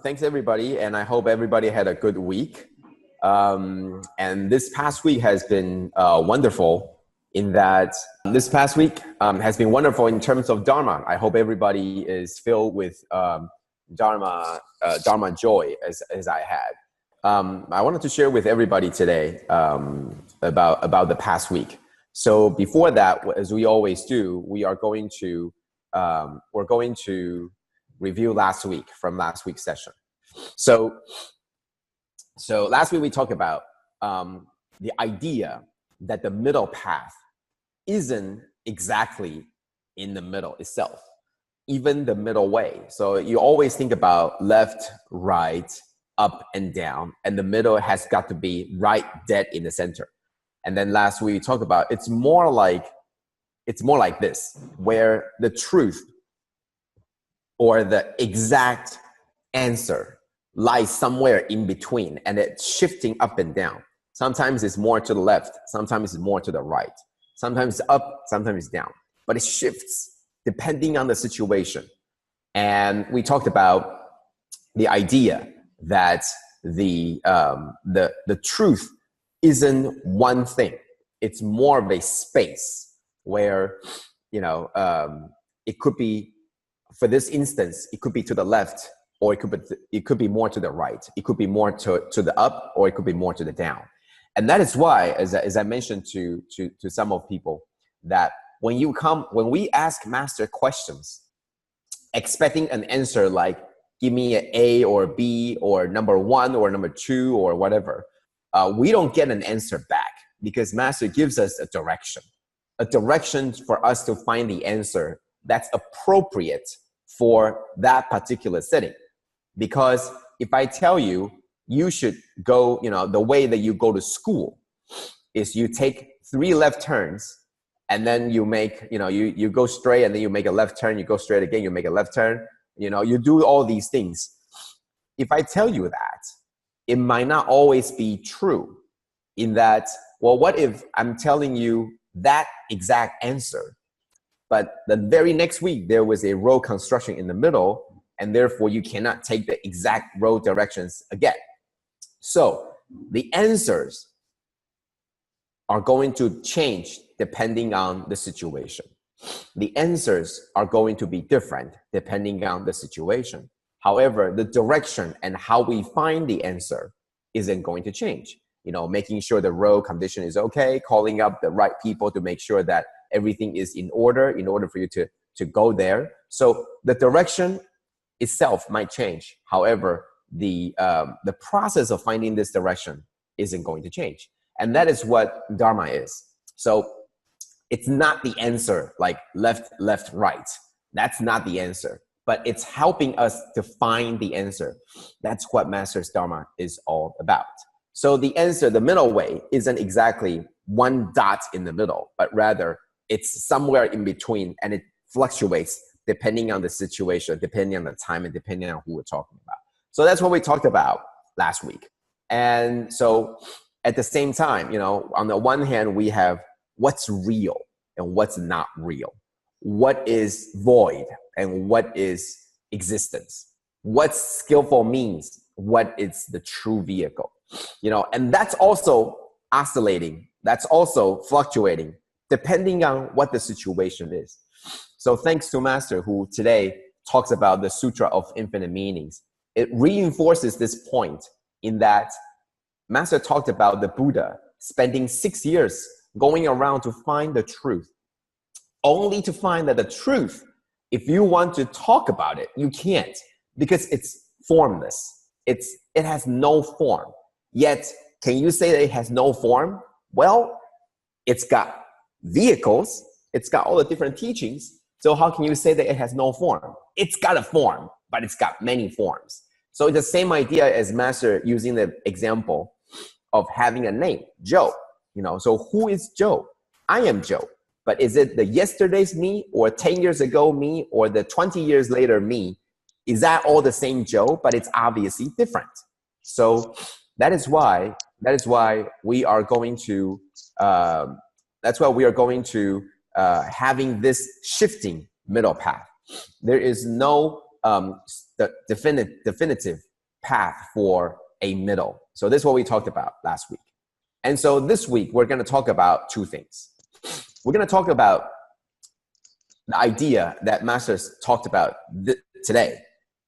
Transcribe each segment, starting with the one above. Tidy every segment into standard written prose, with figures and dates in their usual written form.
thanks everybody, and I hope everybody had a good week. And this past week has been wonderful in that this past week has been wonderful in terms of Dharma. I hope everybody is filled with Dharma joy as I had. I wanted to share with everybody today about the past week. So before that, as we always do, we're going to review last week's session. So last week we talked about the idea that the middle path isn't exactly in the middle itself, even the middle way. So you always think about left, right, up and down, and the middle has got to be right dead in the center. And then last week we talked about it's more like this, where the truth or the exact answer lies somewhere in between, and it's shifting up and down. Sometimes it's more to the left, sometimes it's more to the right, sometimes it's up, sometimes it's down, but it shifts depending on the situation. And we talked about the idea that the truth isn't one thing. It's more of a space where, it could be, for this instance, it could be to the left, or it could be more to the right. It could be more to the up, or it could be more to the down. And that is why, as I mentioned to some of people, that when we ask master questions, expecting an answer like, give me an A or B or number 1 or number 2 or whatever, we don't get an answer back, because master gives us a direction for us to find the answer that's appropriate for that particular setting. Because if I tell you, you should go, the way that you go to school is you take 3 left turns, and then you make, you go straight, and then you make a left turn, you go straight again, you make a left turn, you do all these things. If I tell you that, it might not always be true, in that, well, what if I'm telling you that exact answer, but the very next week there was a road construction in the middle, and therefore you cannot take the exact road directions again. So the answers are going to change depending on the situation. The answers are going to be different depending on the situation. However, the direction and how we find the answer isn't going to change. Making sure the road condition is okay, calling up the right people to make sure that everything is in order for you to go there. So the direction itself might change. However, the process of finding this direction isn't going to change. And that is what Dharma is. So it's not the answer like left, right. That's not the answer. But it's helping us to find the answer. That's what Master's Dharma is all about. So the answer, the middle way, isn't exactly one dot in the middle, but rather it's somewhere in between, and it fluctuates depending on the situation, depending on the time, and depending on who we're talking about. So that's what we talked about last week. And so at the same time, on the one hand, we have what's real and what's not real. What is void and what is existence? What skillful means, what is the true vehicle? And that's also oscillating. That's also fluctuating depending on what the situation is. So thanks to Master, who today talks about the Sutra of Infinite Meanings. It reinforces this point in that Master talked about the Buddha spending 6 years going around to find the truth, only to find that the truth, if you want to talk about it, you can't, because it's formless. It has no form. Yet, can you say that it has no form? Well, it's got vehicles. It's got all the different teachings. So how can you say that it has no form? It's got a form, but it's got many forms. So it's the same idea as Master using the example of having a name, Joe. So who is Joe? I am Joe. But is it the yesterday's me, or 10 years ago me, or the 20 years later me? Is that all the same Joe? But it's obviously different. So that is why we are going to having this shifting middle path. There is no the definitive path for a middle. So this is what we talked about last week. And so this week, we're going to talk about two things. We're going to talk about the idea that Masters talked about today,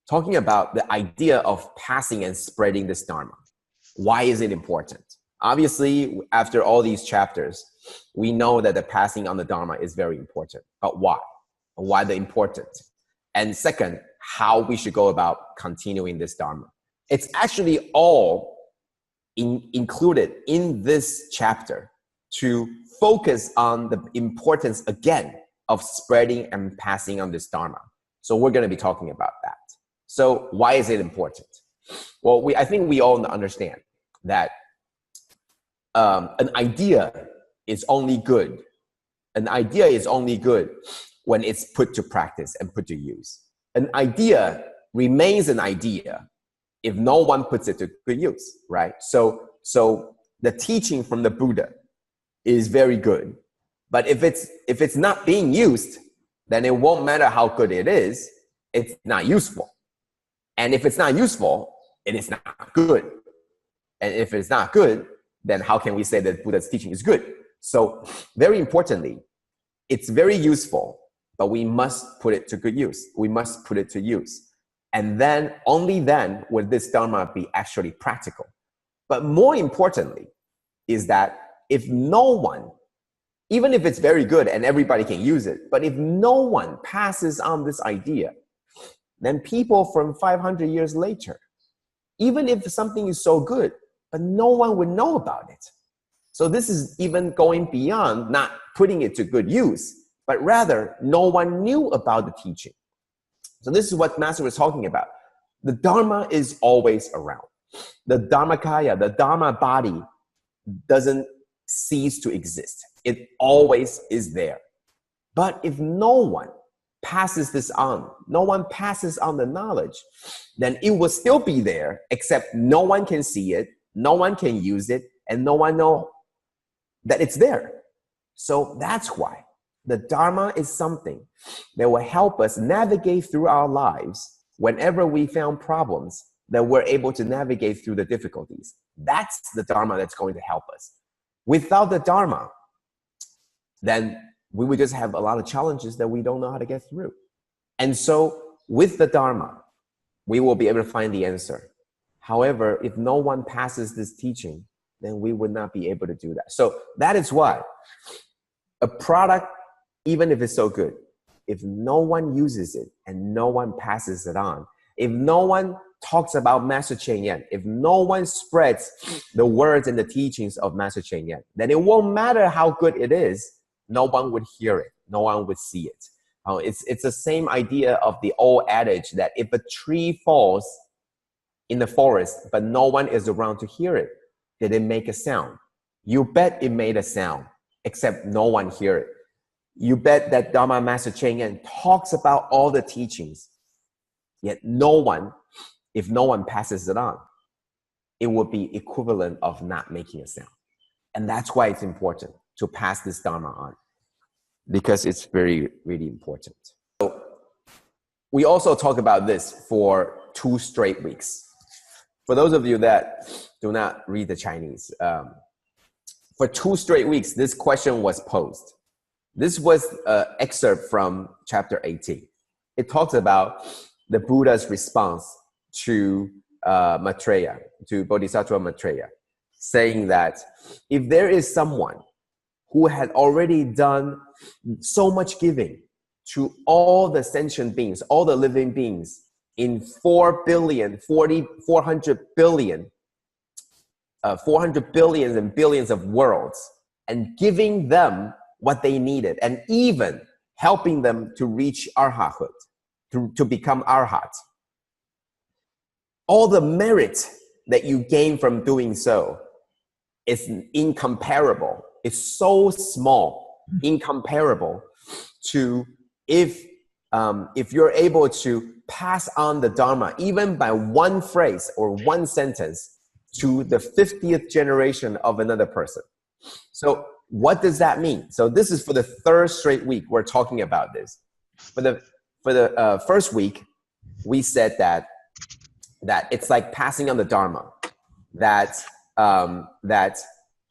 talking about the idea of passing and spreading this Dharma. Why is it important? Obviously, after all these chapters, we know that the passing on the Dharma is very important. But why? Why the importance? And second, how we should go about continuing this Dharma. It's actually all included in this chapter to focus on the importance again of spreading and passing on this Dharma. So we're going to be talking about that. So why is it important? Well, I think we all understand that an idea is only good. An idea is only good when it's put to practice and put to use. An idea remains an idea if no one puts it to good use, right? So the teaching from the Buddha is very good, but if it's not being used, then it won't matter how good it is. It's not useful, and if it's not useful, it is not good. And if it's not good, then how can we say that Buddha's teaching is good? So very importantly, it's very useful, but we must put it to good use. We must put it to use. And then, only then, would this Dharma be actually practical. But more importantly, is that if no one, even if it's very good and everybody can use it, but if no one passes on this idea, then people from 500 years later, even if something is so good, but no one would know about it. So this is even going beyond not putting it to good use, but rather no one knew about the teaching. So this is what Master was talking about. The Dharma is always around. The Dharmakaya, the Dharma body, doesn't cease to exist. It always is there. But if no one passes this on, no one passes on the knowledge, then it will still be there, except no one can see it, no one can use it, and no one knows that it's there. So that's why the Dharma is something that will help us navigate through our lives whenever we found problems, that we're able to navigate through the difficulties. That's the Dharma that's going to help us. Without the Dharma, then we would just have a lot of challenges that we don't know how to get through. And so with the Dharma, we will be able to find the answer. However, if no one passes this teaching, then we would not be able to do that. So that is why a product, even if it's so good, if no one uses it and no one passes it on, if no one talks about Master Cheng, if no one spreads the words and the teachings of Master Cheng, then it won't matter how good it is, no one would hear it, no one would see it. It's the same idea of the old adage that if a tree falls in the forest, but no one is around to hear it, did it make a sound? You bet it made a sound, except no one hear it. You bet that Dharma Master Cheng talks about all the teachings, yet no one, if no one passes it on, it would be equivalent of not making a sound. And that's why it's important to pass this Dharma on, because it's very, really important. So we also talk about this for 2 straight weeks. For those of you that do not read the Chinese, for 2 straight weeks, this question was posed. This was an excerpt from chapter 18. It talks about the Buddha's response to Maitreya, to Bodhisattva Maitreya, saying that if there is someone who had already done so much giving to all the sentient beings, all the living beings in 400 billion and billions of worlds, and giving them what they needed, and even helping them to reach arhathood, to become arhat. All the merit that you gain from doing so is incomparable. It's so small, incomparable to if you're able to pass on the Dharma, even by one phrase or one sentence, to the 50th generation of another person. So what does that mean? So this is for the 3rd straight week we're talking about this. For the first week, we said that it's like passing on the Dharma, that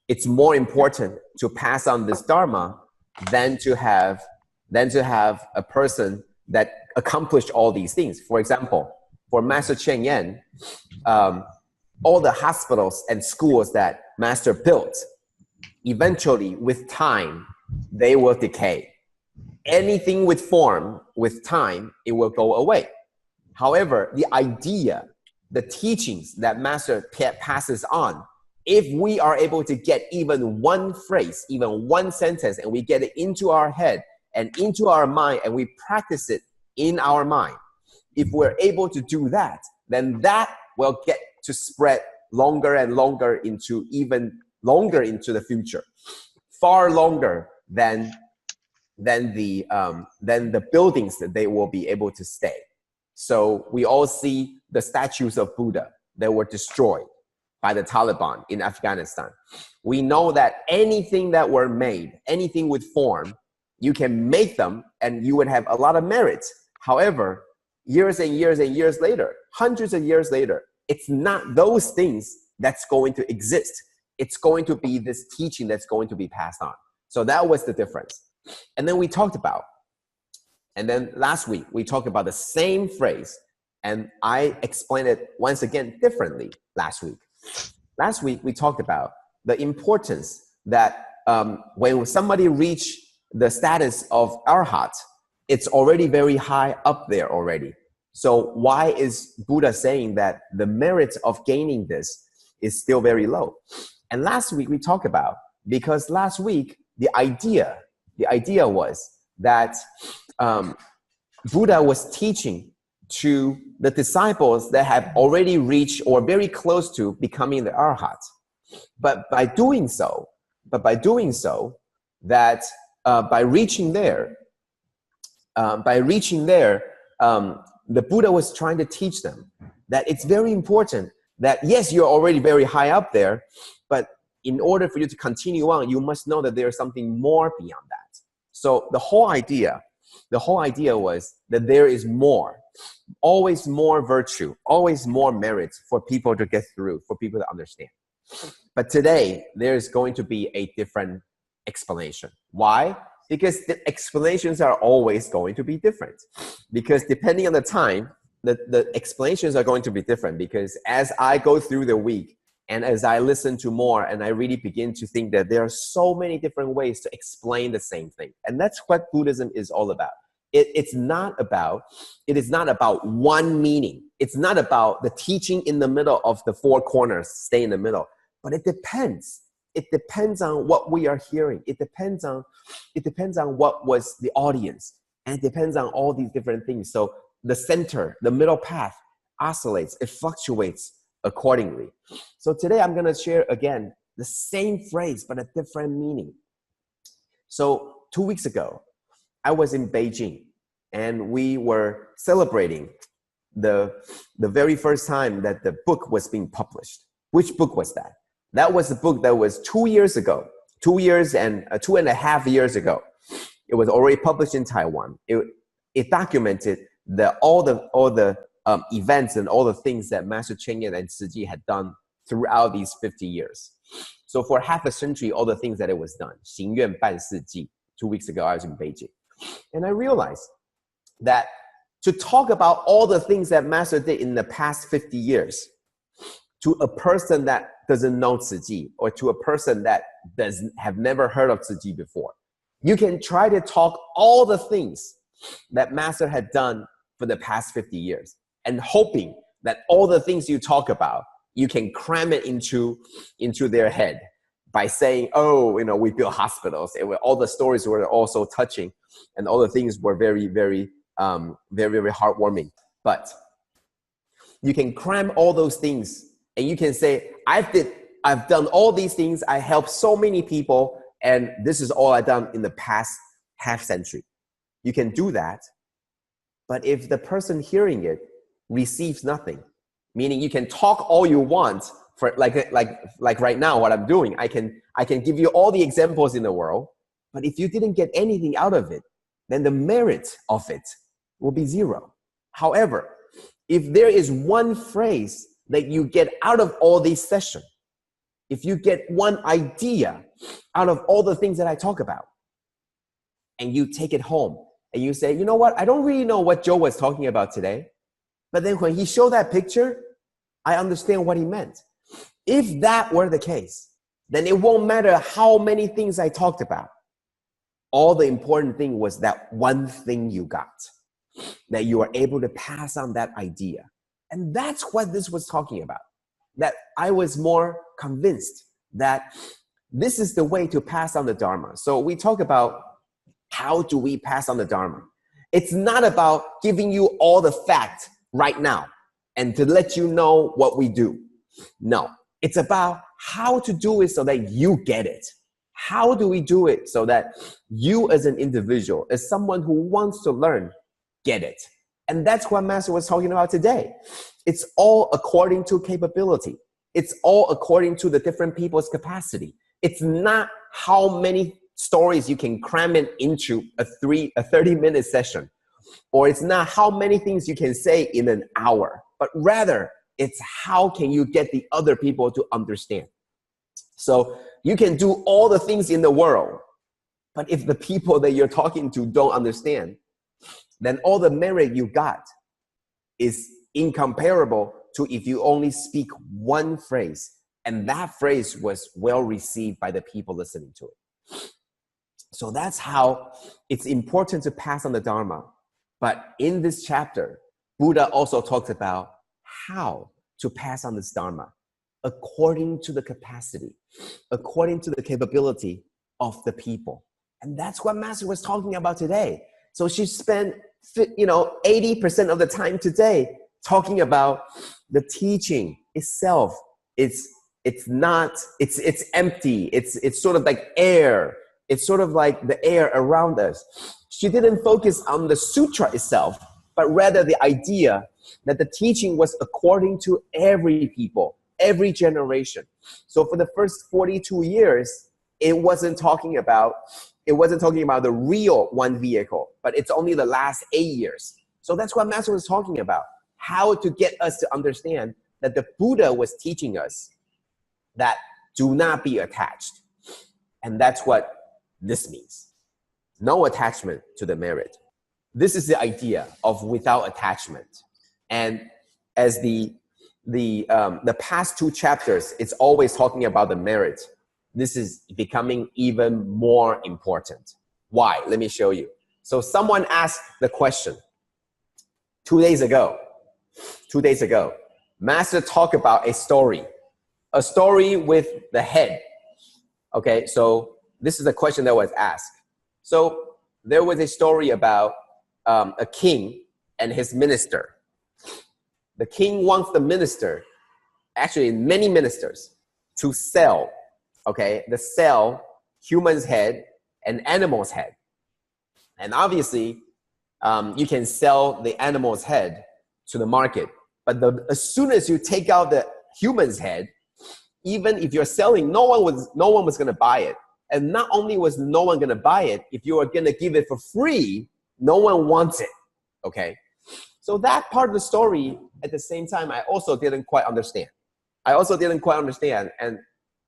it's more important to pass on this Dharma than to have a person that accomplished all these things. For example, for Master Cheng Yen, all the hospitals and schools that Master built, eventually with time, they will decay. Anything with form, with time, it will go away. However, the idea, the teachings that Master passes on, if we are able to get even one phrase, even one sentence, and we get it into our head and into our mind, and we practice it in our mind, if we're able to do that, then that will get to spread longer and longer into even longer into the future, far longer than the buildings that they will be able to stay. So we all see the statues of Buddha that were destroyed by the Taliban in Afghanistan. We know that anything that were made, anything with form, you can make them and you would have a lot of merit. However, years and years and years later, hundreds of years later, it's not those things that's going to exist. It's going to be this teaching that's going to be passed on. So that was the difference. And then last week, we talked about the same phrase, and I explained it once again differently last week. Last week, we talked about the importance that when somebody reaches the status of arhat, it's already very high up there already. So why is Buddha saying that the merit of gaining this is still very low? And last week, we talked about, because last week, the idea was that Buddha was teaching to the disciples that have already reached or very close to becoming the arhat. But by doing so, that by reaching there, the Buddha was trying to teach them that it's very important that, yes, you're already very high up there, but in order for you to continue on, you must know that there's something more beyond that. So the whole idea was that there is more, always more virtue, always more merit for people to get through, for people to understand. But today, there's going to be a different explanation. Why? Because the explanations are always going to be different. Because depending on the time, the explanations are going to be different. Because as I go through the week, and as I listen to more, and I really begin to think that there are so many different ways to explain the same thing. And that's what Buddhism is all about. It is not about one meaning. It's not about the teaching in the middle of the four corners, stay in the middle. But it depends. It depends on what we are hearing. It depends on what was the audience. And it depends on all these different things. So the center, the middle path oscillates, it fluctuates accordingly. So today I'm going to share again the same phrase but a different meaning. So 2 weeks ago, I was in Beijing and we were celebrating the very first time that the book was being published. Which book was that? That was the book that was 2 years ago, 2 years and 2.5 years ago. It was already published in Taiwan. It documented all the events and all the things that Master Cheng Yen and Tzu Chi had done throughout these 50 years. So for half a century, all the things that it was done. 行愿办事记. 2 weeks ago, I was in Beijing. And I realized that to talk about all the things that Master did in the past 50 years to a person that doesn't know Tzu Chi, or to a person that have never heard of Tzu Chi before, you can try to talk all the things that Master had done for the past 50 years. And hoping that all the things you talk about, you can cram it into their head by saying, oh, we built hospitals. All the stories were also touching, and all the things were very, very, very, very heartwarming. But you can cram all those things, and you can say, I've done all these things. I helped so many people, and this is all I've done in the past half century. You can do that, but if the person hearing it receives nothing, meaning you can talk all you want for like right now what I'm doing, I can give you all the examples in the world, but if you didn't get anything out of it, then the merit of it will be zero. However, if there is one phrase that you get out of all these sessions, if you get one idea out of all the things that I talk about, and you take it home, and you say, you know what, I don't really know what Joe was talking about today, but then when he showed that picture, I understand what he meant. If that were the case, then it won't matter how many things I talked about. All the important thing was that one thing you got, that you are able to pass on that idea. And that's what this was talking about. That I was more convinced that this is the way to pass on the Dharma. So we talk about how do we pass on the Dharma. It's not about giving you all the facts right now and to let you know what we do. No, it's about how to do it so that you get it. How do we do it so that you as an individual, as someone who wants to learn, get it? And that's what Master was talking about today. It's all according to capability. It's all according to the different people's capacity. It's not how many stories you can cram it into a 30-minute session. Or it's not how many things you can say in an hour. But rather, it's how can you get the other people to understand. So you can do all the things in the world, but if the people that you're talking to don't understand, then all the merit you got is incomparable to if you only speak one phrase, and that phrase was well received by the people listening to it. So that's how it's important to pass on the Dharma. But in this chapter, Buddha also talks about how to pass on this Dharma according to the capacity, according to the capability of the people. And that's what Master was talking about today. So she spent 80% of the time today talking about the teaching itself. It's empty. It's sort of like air. It's sort of like the air around us. She didn't focus on the sutra itself, but rather the idea that the teaching was according to every people, every generation. So for the first 42 years, it wasn't talking about the real one vehicle, but it's only the last 8 years. So that's what Master was talking about, how to get us to understand that the Buddha was teaching us that do not be attached. And that's what this means. No attachment to the merit. This is the idea of without attachment. And as the past 2 chapters, it's always talking about the merit. This is becoming even more important. Why? Let me show you. So someone asked the question 2 days ago. 2 days ago, Master talked about a story with the head. Okay, so this is the question that was asked. So there was a story about a king and his minister. The king wants the minister, actually many ministers, to sell, human's head and animal's head. And obviously, you can sell the animal's head to the market. But as soon as you take out the human's head, even if you're selling, no one was going to buy it. And not only was no one going to buy it, if you are going to give it for free, no one wants it, okay? So that part of the story, at the same time, I also didn't quite understand. And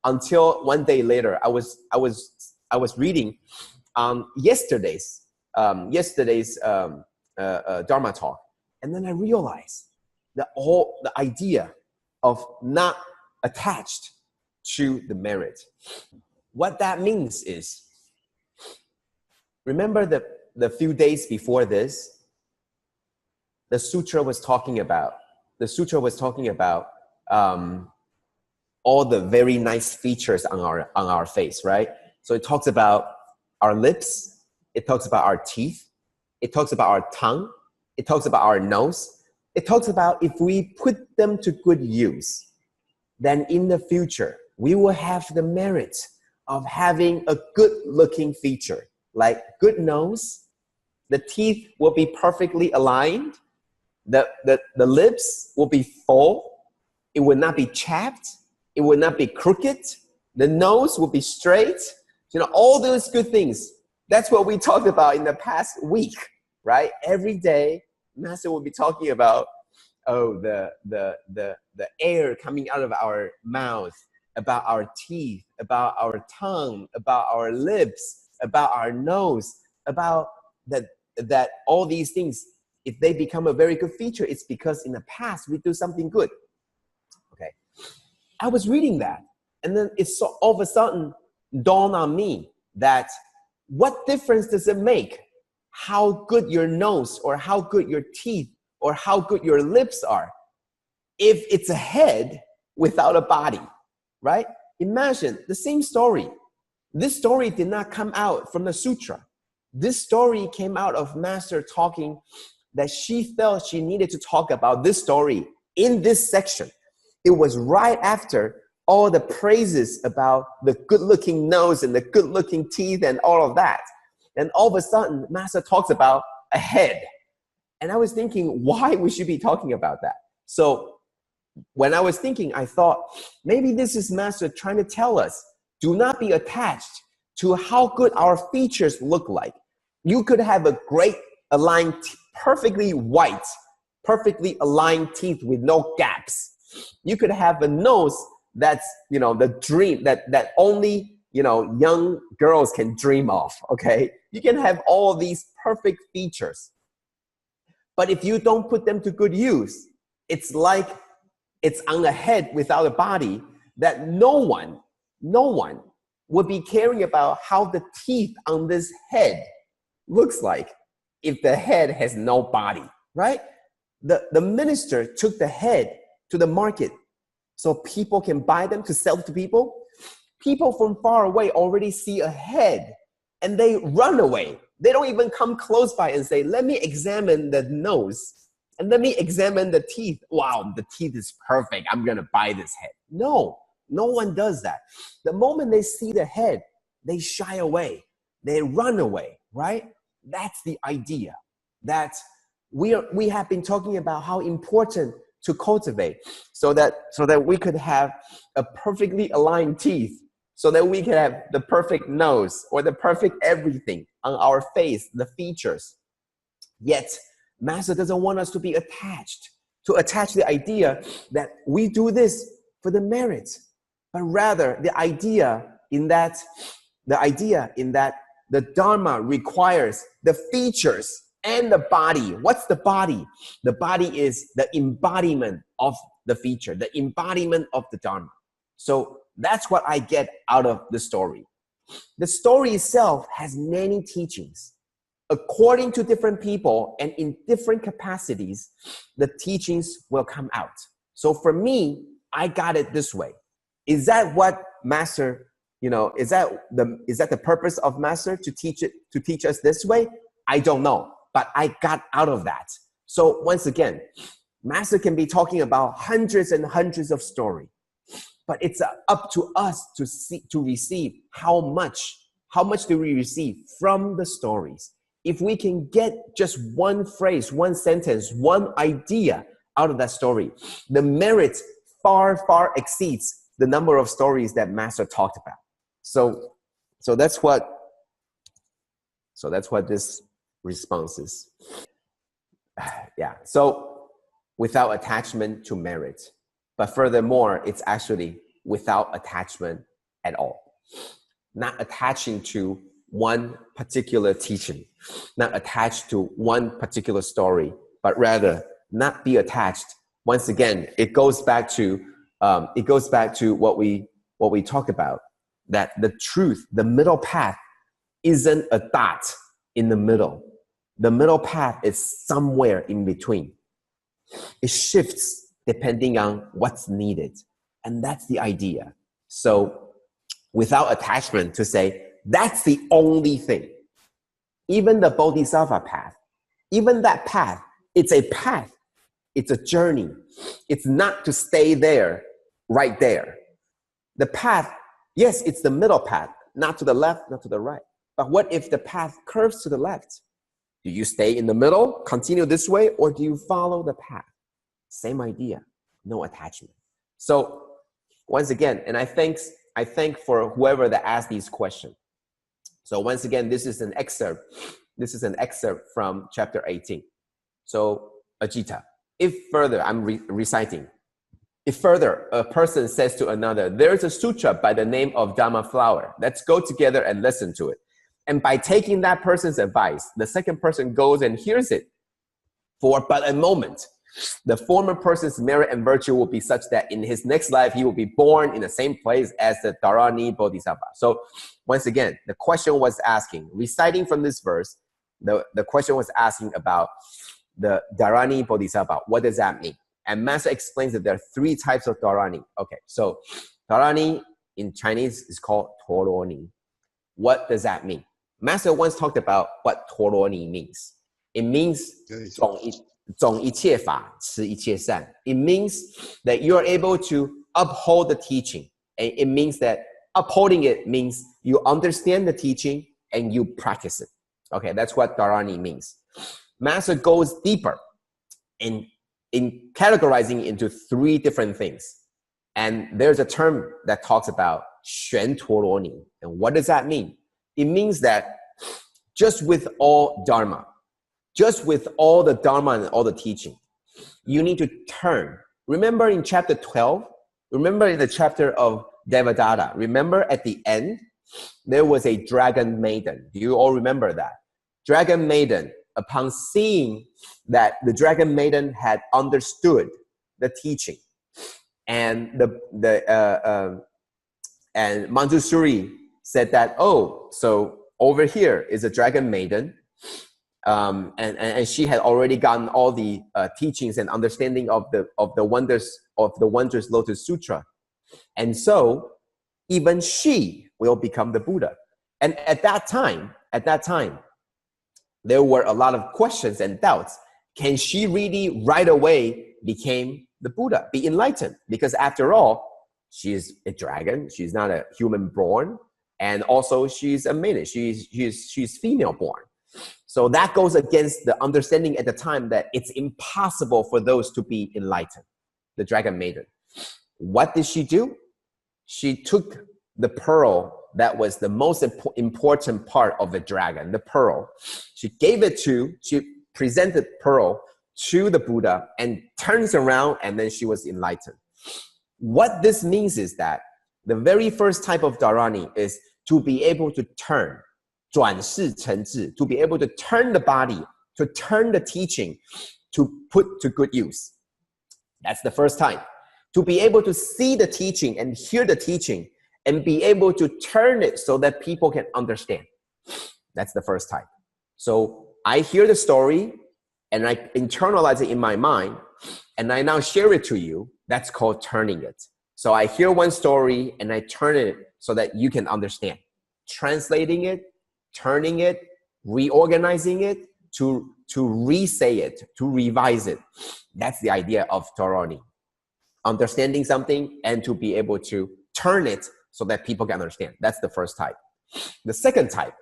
until one day later, I was reading yesterday's Dharma talk, and then I realized that the idea of not attached to the merit. What that means is, remember the few days before this, the sutra was talking about all the very nice features on our face, right? So it talks about our lips, it talks about our teeth, it talks about our tongue, it talks about our nose, it talks about if we put them to good use, then in the future, we will have the merit of having a good-looking feature, like good nose, the teeth will be perfectly aligned, the lips will be full, it will not be chapped, it will not be crooked, the nose will be straight, all those good things. That's what we talked about in the past week, right? Every day, Master will be talking about the air coming out of our mouth, about our teeth, about our tongue, about our lips, about our nose, about that all these things, if they become a very good feature, it's because in the past we do something good. Okay, I was reading that, and then it's all of a sudden dawned on me that what difference does it make how good your nose or how good your teeth or how good your lips are if it's a head without a body, right? Imagine the same story. This story did not come out from the sutra. This story came out of Master talking that she felt she needed to talk about this story in this section. It was right after all the praises about the good-looking nose and the good-looking teeth and all of that. And all of a sudden, Master talks about a head. And I was thinking, why we should be talking about that? So when I was thinking, I thought, maybe this is Master trying to tell us, do not be attached to how good our features look like. You could have a great aligned, perfectly white, perfectly aligned teeth with no gaps. You could have a nose that's, the dream that only, young girls can dream of, okay? You can have all these perfect features. But if you don't put them to good use, it's like it's on a head without a body that no one would be caring about how the teeth on this head looks like if the head has no body, right? The minister took the head to the market so people can buy them to sell to people. People from far away already see a head and they run away. They don't even come close by and say, let me examine the nose and let me examine the teeth. Wow, the teeth is perfect. I'm going to buy this head. No one does that. The moment they see the head, they shy away. They run away, right? That's the idea that we have been talking about how important to cultivate so that we could have a perfectly aligned teeth, so that we can have the perfect nose or the perfect everything on our face, the features. Yet, Master doesn't want us to be attached the idea that we do this for the merit, but rather the idea in that the Dharma requires the features and the body. What's the body? The body is the embodiment of the feature, the embodiment of the Dharma. So that's what I get out of the story. The story itself has many teachings. According to different people and in different capacities, the teachings will come out. So for me, I got it this way. Is that what Master, is that the purpose of Master to teach us this way? I don't know, but I got out of that. So once again, Master can be talking about hundreds and hundreds of stories, but it's up to us to receive how much do we receive from the stories. If we can get just one phrase, one sentence, one idea out of that story, the merit far, far exceeds the number of stories that Master talked about. So that's what this response is. Yeah. So without attachment to merit, but furthermore, it's actually without attachment at all. Not attaching to one particular teaching, not attached to one particular story, but rather not be attached. Once again, it goes back to what we talk about, that the truth, the middle path, isn't a dot in the middle. The middle path is somewhere in between. It shifts depending on what's needed, and that's the idea. So without attachment to say, that's the only thing. Even the Bodhisattva path, even that path, it's a path. It's a journey. It's not to stay there, right there. The path, yes, it's the middle path, not to the left, not to the right. But what if the path curves to the left? Do you stay in the middle, continue this way, or do you follow the path? Same idea, no attachment. So once again, and I thank for whoever that asked these questions. So once again, this is an excerpt from chapter 18. So Ajita, if further, I'm reciting. If further, a person says to another, there is a sutra by the name of Dharma flower. Let's go together and listen to it. And by taking that person's advice, the second person goes and hears it for but a moment. The former person's merit and virtue will be such that in his next life, he will be born in the same place as the Dharani Bodhisattva. So once again, the question was asking, reciting from this verse, the question was asking about the Dharani Bodhisattva. What does that mean? And Master explains that there are 3 types of Dharani. Okay, so Dharani in Chinese is called Toroni. What does that mean? Master once talked about what Toroni means. It means 种一切法，持一切善. It means that you are able to uphold the teaching. And it means that upholding it means you understand the teaching and you practice it. Okay, that's what Dharani means. Master goes deeper in categorizing into 3 different things. And there's a term that talks about 玄陀罗尼. And what does that mean? It means that just with all Dharma, just with all the Dharma and all the teaching, you need to turn. Remember in chapter 12? Remember in the chapter of Devadatta? Remember at the end, there was a dragon maiden. Do you all remember that? Dragon maiden, upon seeing that the dragon maiden had understood the teaching, and and Manjusri said that, oh, so over here is a dragon maiden, and she had already gotten all the teachings and understanding of the wonders of the Wondrous Lotus Sutra, and so even she will become the Buddha. And at that time, there were a lot of questions and doubts. Can she really right away became the Buddha, be enlightened? Because after all, she is a dragon. She's not a human born, and also she's a maiden. She's female born. So that goes against the understanding at the time that it's impossible for those to be enlightened. The dragon maiden. What did she do? She took the pearl that was the most important part of the dragon, the pearl. She presented pearl to the Buddha and turns around, and then she was enlightened. What this means is that the very first type of Dharani is to be able to turn, 转世成智, to be able to turn the body, to turn the teaching, to put to good use. That's the first type. To be able to see the teaching and hear the teaching and be able to turn it so that people can understand. That's the first type. So I hear the story and I internalize it in my mind and I now share it to you. That's called turning it. So I hear one story and I turn it so that you can understand. Translating it, turning it, reorganizing it, to re-say it, to revise it. That's the idea of Dharani. Understanding something and to be able to turn it so that people can understand. That's the first type. The second type,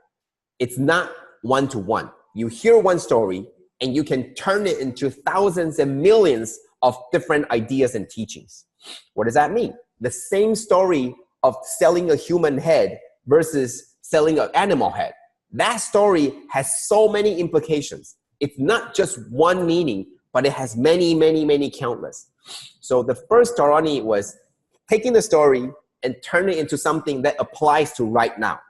it's not one-to-one. You hear one story and you can turn it into thousands and millions of different ideas and teachings. What does that mean? The same story of selling a human head versus selling an animal head. That story has so many implications. It's not just one meaning, but it has many, many, many countless. So the first Dharani was taking the story and turning it into something that applies to right now.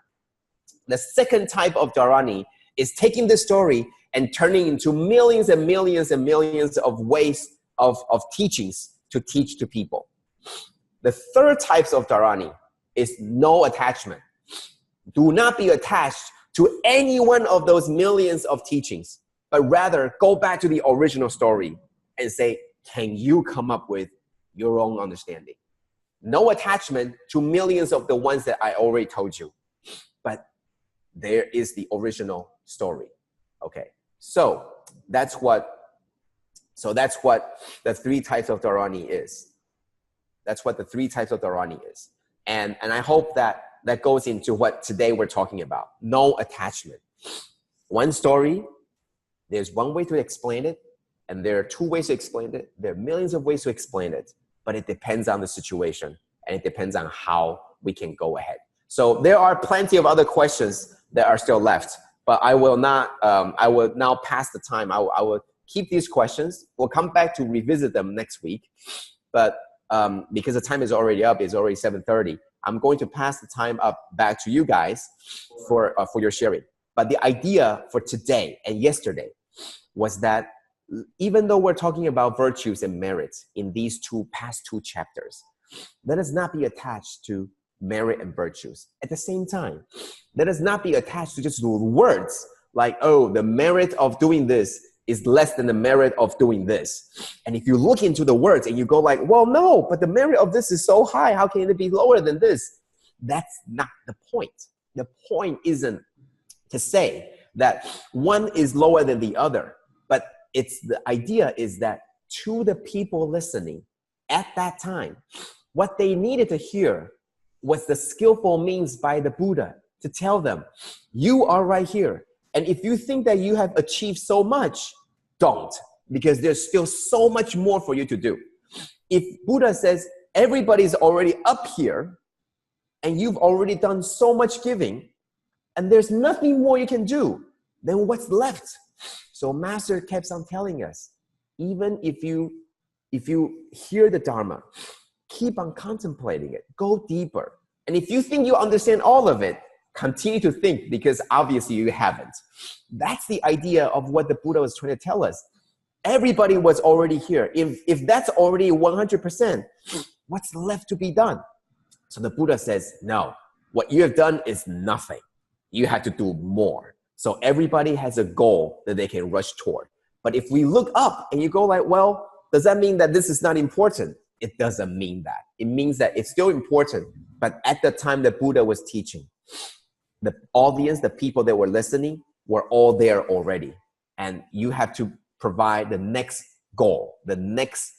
The second type of Dharani is taking the story and turning into millions and millions and millions of ways of teachings to teach to people. The third type of Dharani is no attachment. Do not be attached to any one of those millions of teachings, but rather go back to the original story and say, can you come up with your own understanding? No attachment to millions of the ones that I already told you, but there is the original story. Okay, so that's what the 3 types of Dharani is. That's what the 3 types of Dharani is. And I hope that goes into what today we're talking about. No attachment. One story, there's one way to explain it, and there are 2 ways to explain it. There are millions of ways to explain it, but it depends on the situation, and it depends on how we can go ahead. So there are plenty of other questions that are still left, but I will not. I will now pass the time. I will keep these questions. We'll come back to revisit them next week. But because the time is already up, it's already 7:30. I'm going to pass the time up back to you guys for your sharing. But the idea for today and yesterday was that even though we're talking about virtues and merits in these past two chapters, let us not be attached to merit and virtues. At the same time, let us not be attached to just the words like, oh, the merit of doing this is less than the merit of doing this. And if you look into the words and you go like, well, no, but the merit of this is so high, how can it be lower than this? That's not the point. The point isn't to say that one is lower than the other, but the idea is that to the people listening at that time, what they needed to hear was the skillful means by the Buddha to tell them, you are right here. And if you think that you have achieved so much, don't, because there's still so much more for you to do. If Buddha says everybody's already up here and you've already done so much giving and there's nothing more you can do, then what's left? So Master keeps on telling us, even if you hear the Dharma, keep on contemplating it, go deeper. And if you think you understand all of it, continue to think, because obviously you haven't. That's the idea of what the Buddha was trying to tell us. Everybody was already here. If that's already 100%, what's left to be done? So the Buddha says, no, what you have done is nothing. You have to do more. So everybody has a goal that they can rush toward. But if we look up and you go like, well, does that mean that this is not important? It doesn't mean that. It means that it's still important. But at the time that Buddha was teaching, the audience, the people that were listening, were all there already. And you have to provide the next goal, the next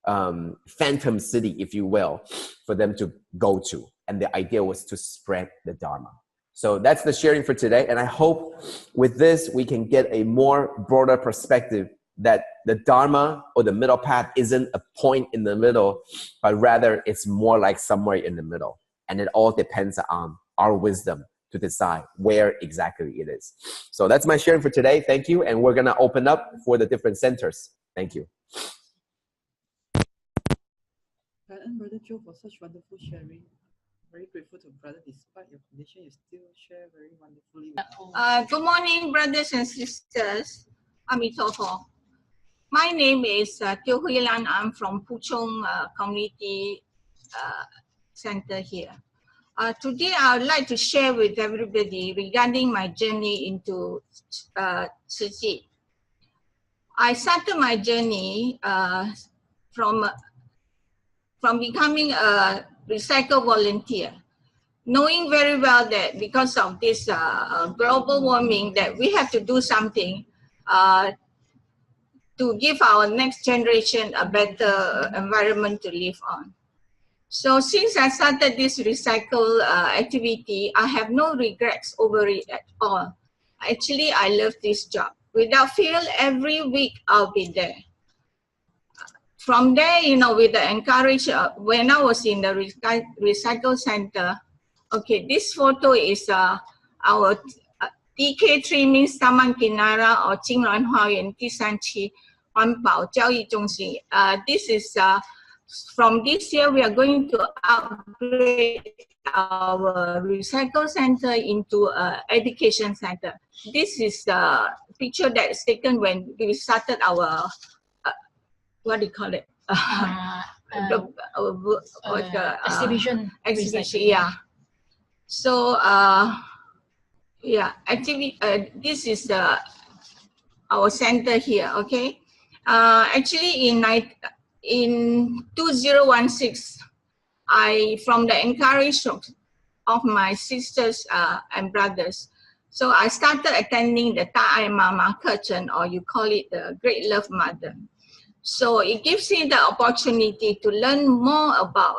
phantom city, if you will, for them to go to. And the idea was to spread the Dharma. So that's the sharing for today. And I hope with this, we can get a more broader perspective that the Dharma or the middle path isn't a point in the middle, but rather it's more like somewhere in the middle. And it all depends on our wisdom to decide where exactly it is. So that's my sharing for today. Thank you. And we're going to open up for the different centers. Thank you. Brother Joe, for such wonderful sharing. Very grateful to brother. Despite your condition, you still share very wonderfully. Good morning, brothers and sisters. Amitofo. My name is Hualien. I'm from Puchong Community Center here. Today, I would like to share with everybody regarding my journey into Tzu Chi. I started my journey from becoming a recycle volunteer, knowing very well that because of this global warming, that we have to do something to give our next generation a better environment to live on. So since I started this recycle activity, I have no regrets over it at all. Actually, I love this job. Without fail, every week I'll be there. From there, you know, with the encouragement, when I was in the recycle center, okay, this photo is our TK3 means Taman Kinara or Jingluan Hualien 第三期环保交易中心. This is from this year we are going to upgrade our recycle center into an education center. This is the picture that is taken when we started our what do you call it? Exhibition. Yeah. So yeah, actually this is our center here. Okay. Actually in 2016, from the encouragement of my sisters and brothers, so I started attending the Ta'ai Mama Kirtan, or you call it the Great Love Mother. So it gives me the opportunity to learn more about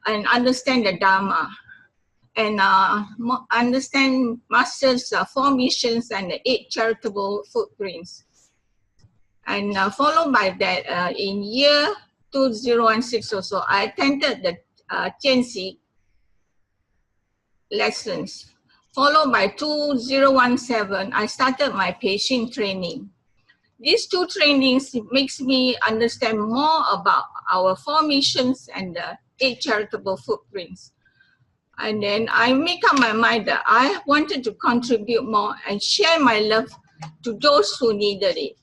and understand the Dharma, and understand Master's 4 missions and the 8 charitable footprints. And followed by that, in year 2016 or so, I attended the Jianxi lessons. followed by 2017, I started my patient training. These two trainings makes me understand more about our 4 missions and the 8 charitable footprints. And then I make up my mind that I wanted to contribute more and share my love to those who needed it.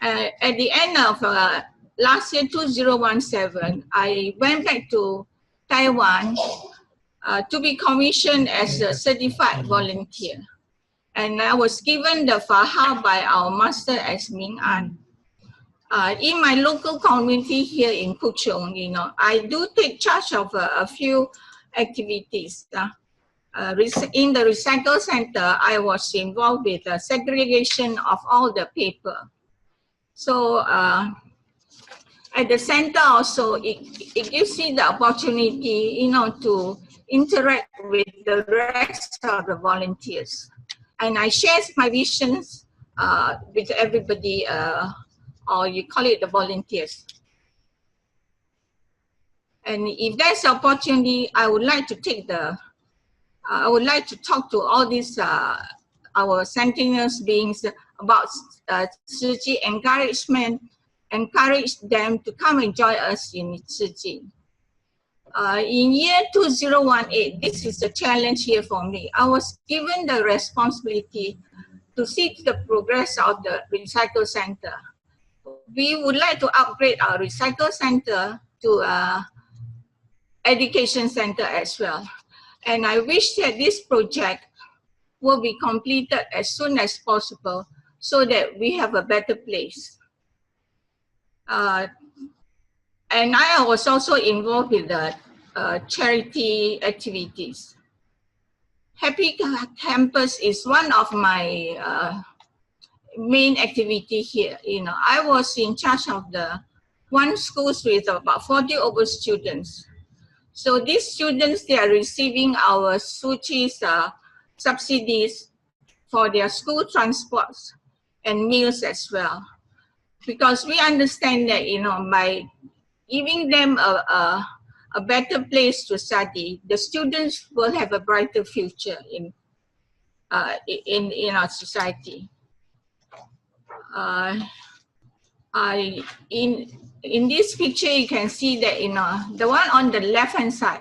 At the end of last year, 2017, I went back to Taiwan to be commissioned as a certified volunteer. And I was given the Faha by our master as Ming An. In my local community here in Puchong, you know, I do take charge of a few activities. In the recycle center, I was involved with the segregation of all the paper. So at the center also, it gives me the opportunity, you know, to interact with the rest of the volunteers. And I share my visions with everybody, or you call it the volunteers. And if there's an opportunity, I would like to take the, I would like to talk to all these, our sentient beings about Tzu Chi encouragement, encourage them to come and join us in Tzu Chi. In year 2018, this is a challenge here for me. I was given the responsibility to see the progress of the recycle center. We would like to upgrade our recycle center to education center as well. And I wish that this project will be completed as soon as possible so that we have a better place. And I was also involved with the charity activities. Happy Campus is one of my main activity here. You know, I was in charge of the one schools with about 40 over students. So these students, they are receiving our Tzu Chi's subsidies for their school transports and meals as well. Because we understand that, you know, by giving them a better place to study, the students will have a brighter future in our society. In this picture, you can see that, you know, the one on the left-hand side,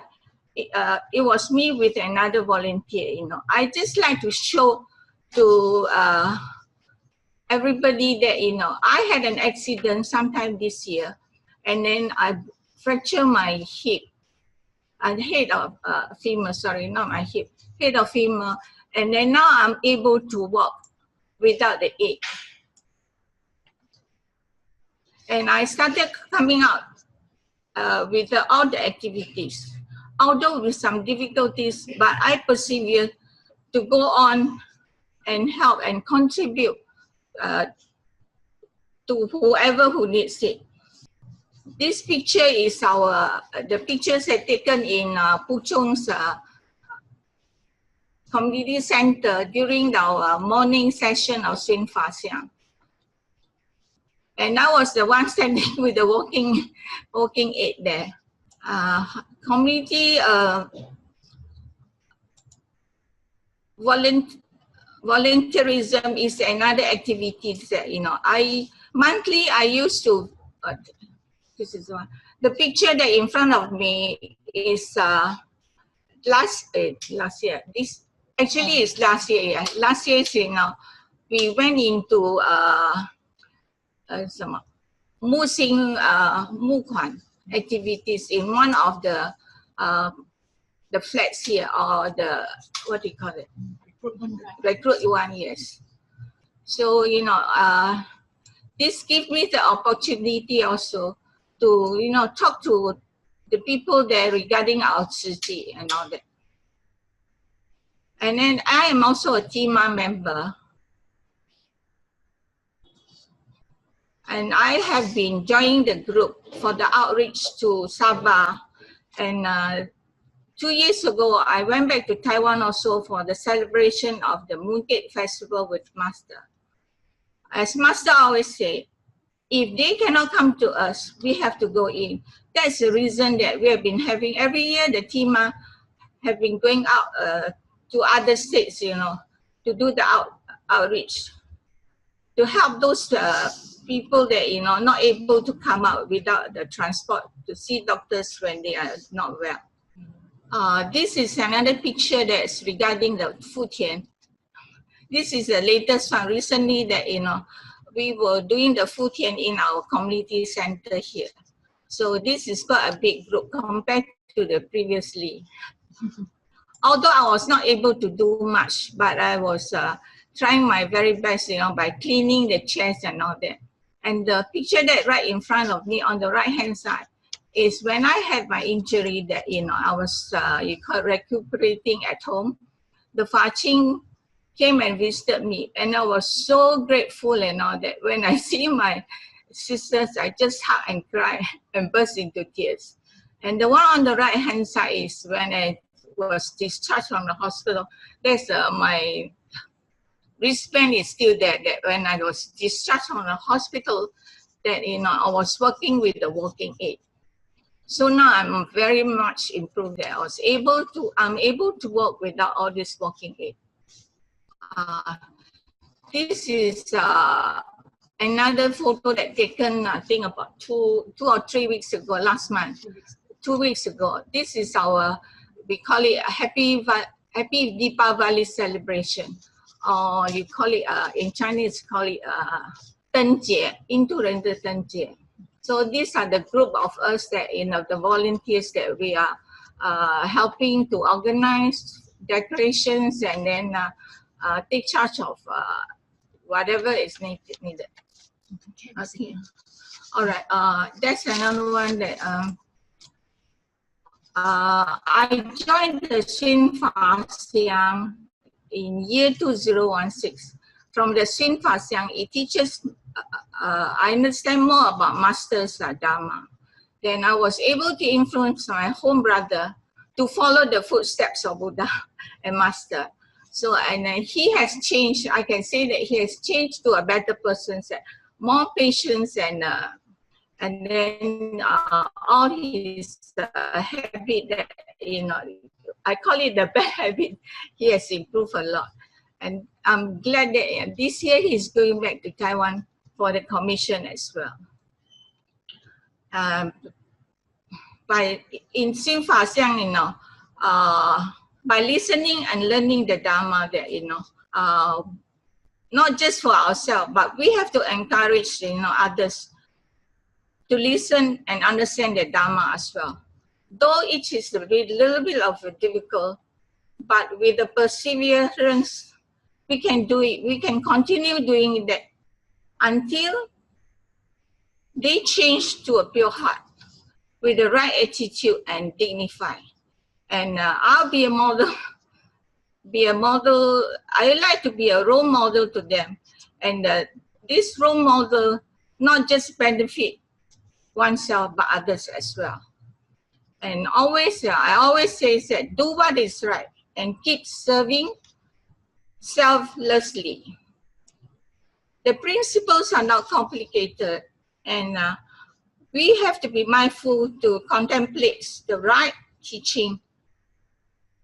it was me with another volunteer, you know. I just like to show to everybody that, you know, I had an accident sometime this year, and then I fractured my hip, head of femur, sorry, not my hip, head of femur, and then now I'm able to walk without the aid. And I started coming out with all the activities, although with some difficulties, but I persevered to go on and help and contribute to whoever who needs it. This picture is the pictures are taken in Puchong's community center during our morning session of Xun Fa Xiang. And I was the one standing with the walking aid there. Community volunteerism is another activity that, you know, monthly I used to, this is one. The picture that in front of me is last year. This actually is last year. Yeah. Last year, you know, we went into Musing Mukuan activities in one of the flats here, or the, what do you call it? Recruit one, yes. So, you know, this gives me the opportunity also to, you know, talk to the people there regarding our Tzu Chi and all that. And then I am also a TIMA member. And I have been joining the group for the outreach to Sabah. And 2 years ago, I went back to Taiwan also for the celebration of the Mooncake Festival with Master. As Master always say, if they cannot come to us, we have to go in. That's the reason that we have been having every year, the TIMA have been going out to other states, you know, to do the outreach, to help those people that, you know, not able to come out without the transport to see doctors when they are not well. This is another picture that's regarding the Fujian. This is the latest one recently that, you know, we were doing the Fujian in our community center here. So this is quite a big group compared to the previously. Although I was not able to do much, but I was trying my very best, you know, by cleaning the chairs and all that. And the picture that right in front of me on the right-hand side is when I had my injury that, you know, I was recuperating at home. The Fa Ching came and visited me, and I was so grateful and all that. When I see my sisters, I just hug and cry and burst into tears. And the one on the right-hand side is when I was discharged from the hospital. There's my wristband is still there. That when I was discharged from the hospital, that, you know, I was working with the walking aid. So now I'm very much improved. That I'm able to work without all this walking aid. This is another photo that taken, I think, about two or 3 weeks ago, last month. 2 weeks ago. This is our, we call it a happy Deepavali celebration. Or you call it, in Chinese, call it Tenjie, Into Rende Tenjie. So these are the group of us that, you know, the volunteers that we are helping to organize decorations and then take charge of whatever is needed. Okay. All right. That's another one that I joined the Xin Fa Xiang in year 2016. From the Xin Fa Xiang, it teaches, I understand more about Master's Dharma. Then I was able to influence my home brother to follow the footsteps of Buddha and Master. So, and he has changed, I can say that he has changed to a better person, more patience and then all his habit that, you know, I call it the bad habit, he has improved a lot. And I'm glad that this year he's going back to Taiwan for the commission as well. In Xin Fa Xiang, you know, by listening and learning the Dharma, that, you know, not just for ourselves, but we have to encourage, you know, others to listen and understand the Dharma as well. Though it is a little bit of a difficult, but with the perseverance, we can do it. We can continue doing that until they change to a pure heart with the right attitude and dignify. And I'll be a model. I like to be a role model to them. And this role model not just benefit oneself, but others as well. And always, I always say that do what is right and keep serving selflessly. The principles are not complicated, and we have to be mindful to contemplate the right teaching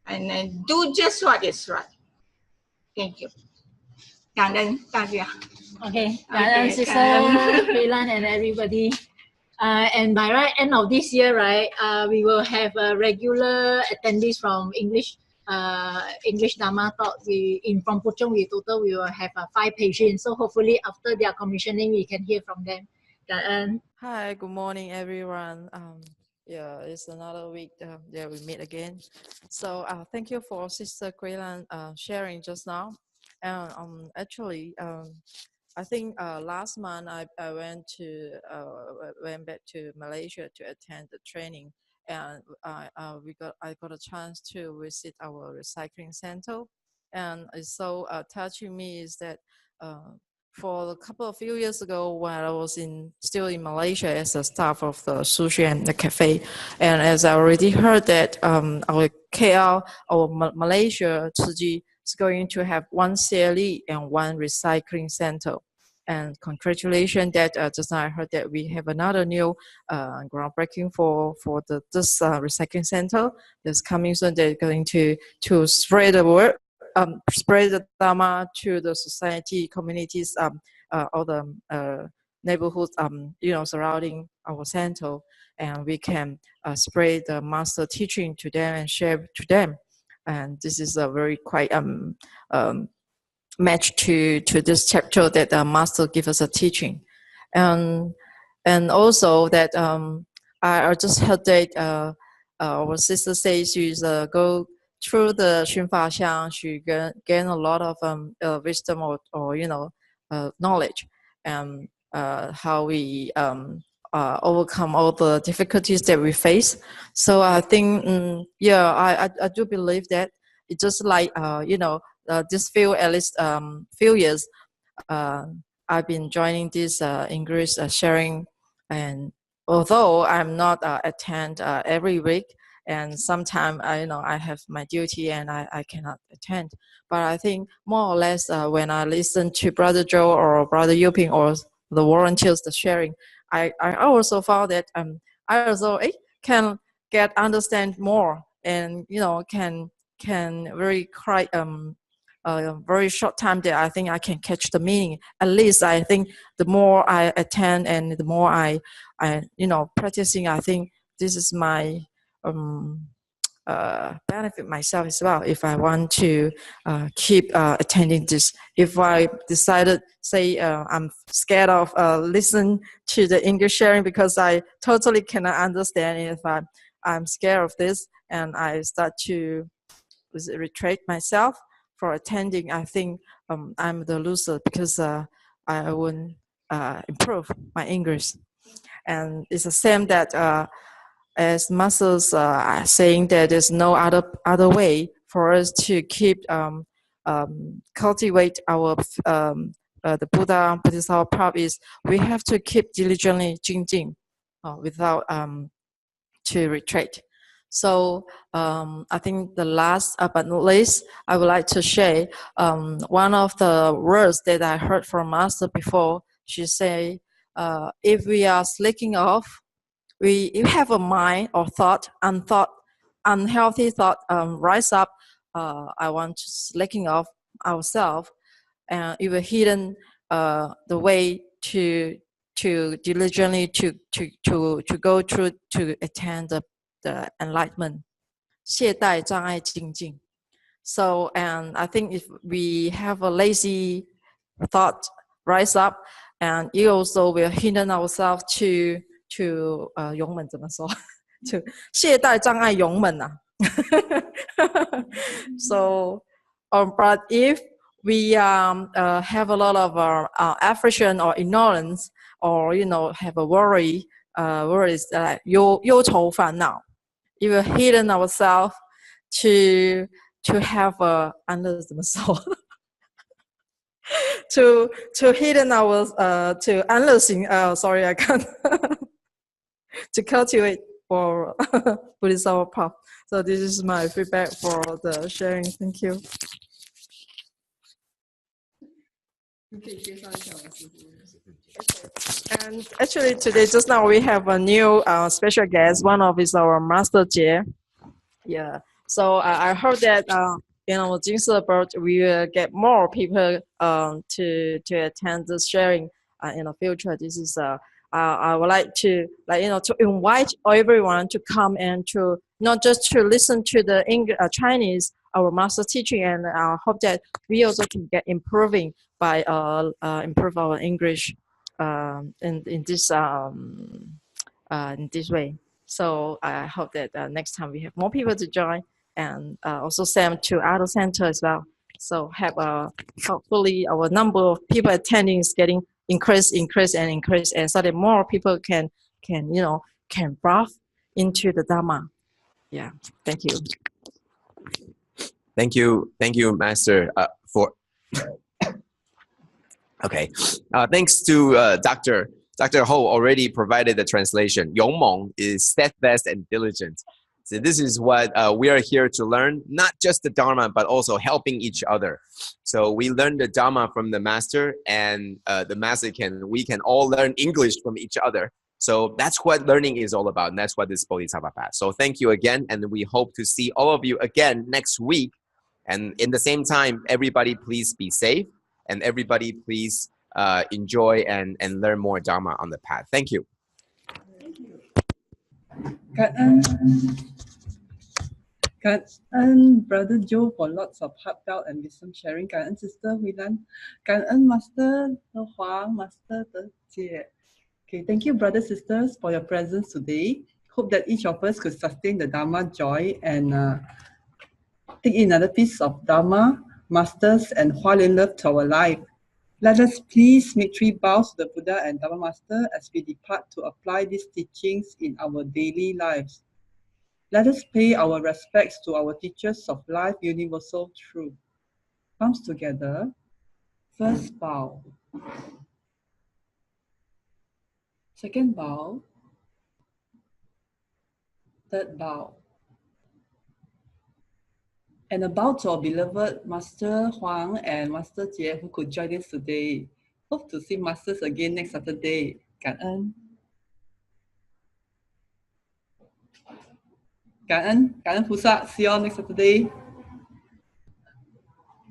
and then do just what is right. Thank you. Okay, Sister Hualien and everybody. And by right end of this year, right, we will have a regular attendees from English Dharma talk. From Puchong, we will have 5 patients. So hopefully after their commissioning, we can hear from them. Hi, good morning, everyone. Yeah, it's another week that we meet again. So thank you for Sister Hualien sharing just now. Actually, I think last month I went back to Malaysia to attend the training, and I got a chance to visit our recycling center, and it's so touching me is that for a few years ago when I was still in Malaysia as a staff of the Tzu Chi and the cafe, and as I already heard that our KL, our Malaysia Tzu Chi is going to have 1 CLE and 1 recycling center. And congratulations that just now I heard that we have another new groundbreaking for this recycling center that's coming soon. They're going to spread the word, spread the Dharma to the society, communities, all the neighborhoods, surrounding our center, and we can spread the master teaching to them and share to them. And this is a very quite match to this chapter that the master give us a teaching, and also that I just heard that our sister says she's go through the Xunfa Xiang, she gain a lot of wisdom or knowledge, and how we overcome all the difficulties that we face. So I think I do believe that it's just like this at least few years, I've been joining this English sharing, and although I'm not attend every week, and sometimes I have my duty and I cannot attend, but I think more or less when I listen to Brother Joe or Brother Yuping or the volunteers, the sharing, I also found that I also can get understand more, and can very quite very short time that I think I can catch the meaning. At least I think the more I attend and the more I practicing, I think this is my benefit myself as well. If I want to keep attending this, if I decided, say, I'm scared of listen to the English sharing because I totally cannot understand it. If I'm scared of this and I start to retract myself for attending, I think I'm the loser because I won't improve my English. And it's the same that as masters are saying that there's no other way for us to keep cultivate our the Buddhist practice. We have to keep diligently Jing without to retreat. So I think the last but not least, I would like to share one of the words that I heard from Master before. She say, if we are slacking off, we have a mind or unhealthy thought rise up. I want to slacking off ourselves, and it will hidden the way to diligently to go through to attain the enlightenment. 懈怠障碍精进. So, and I think if we have a lazy thought rise up, and it also will hinder ourselves to 勇猛怎么说 to 懈怠障碍勇猛啊. So, but if we have a lot of affliction or ignorance, or have a worries like 忧愁烦恼, it will hidden ourselves to have a 安乐怎么说 to hidden our to 安乐行 sorry I can't to cultivate for Buddhist path. So this is my feedback for the sharing. Thank you. And actually today, just now, we have a new special guest. One of is our Master Jie. Yeah. So I heard that in our Jingsi approach, we will get more people to attend this sharing in the future. This is I would like to to invite everyone to come and to not just to listen to the English, Chinese, our master teaching, and I hope that we also can get improving by improve our English in this way. So I hope that next time we have more people to join, and also send to other centers as well. So have hopefully our number of people attending is getting increase, and so that more people can breathe into the Dharma. Yeah, thank you. Thank you, Master, for. Okay, thanks to Dr. Ho already provided the translation. 勇猛 is steadfast and diligent. So this is what we are here to learn, not just the Dharma, but also helping each other. So we learn the Dharma from the master, and the master we can all learn English from each other. So that's what learning is all about, and that's what this Bodhisattva path. So thank you again, and we hope to see all of you again next week. And in the same time, everybody please be safe, and everybody please enjoy and learn more Dharma on the path. Thank you.感恩 Brother Joe for lots of heartfelt and wisdom sharing. 感恩 Sister Huilan. 感恩 Master De Huang, Master De Jie. Okay, thank you, brothers sisters, for your presence today. Hope that each of us could sustain the Dharma joy and take in another piece of Dharma, Masters, and Hualien love to our life. Let us please make 3 bows to the Buddha and Dharma Master as we depart to apply these teachings in our daily lives. Let us pay our respects to our teachers of life, universal truth. Palms together. First bow. Second bow. Third bow. And a bow to our beloved Master Huang and Master Jie who could join us today. Hope to see Masters again next Saturday. 感恩。感恩，感恩菩萨。See you all next Saturday.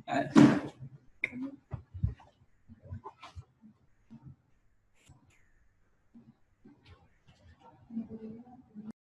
感恩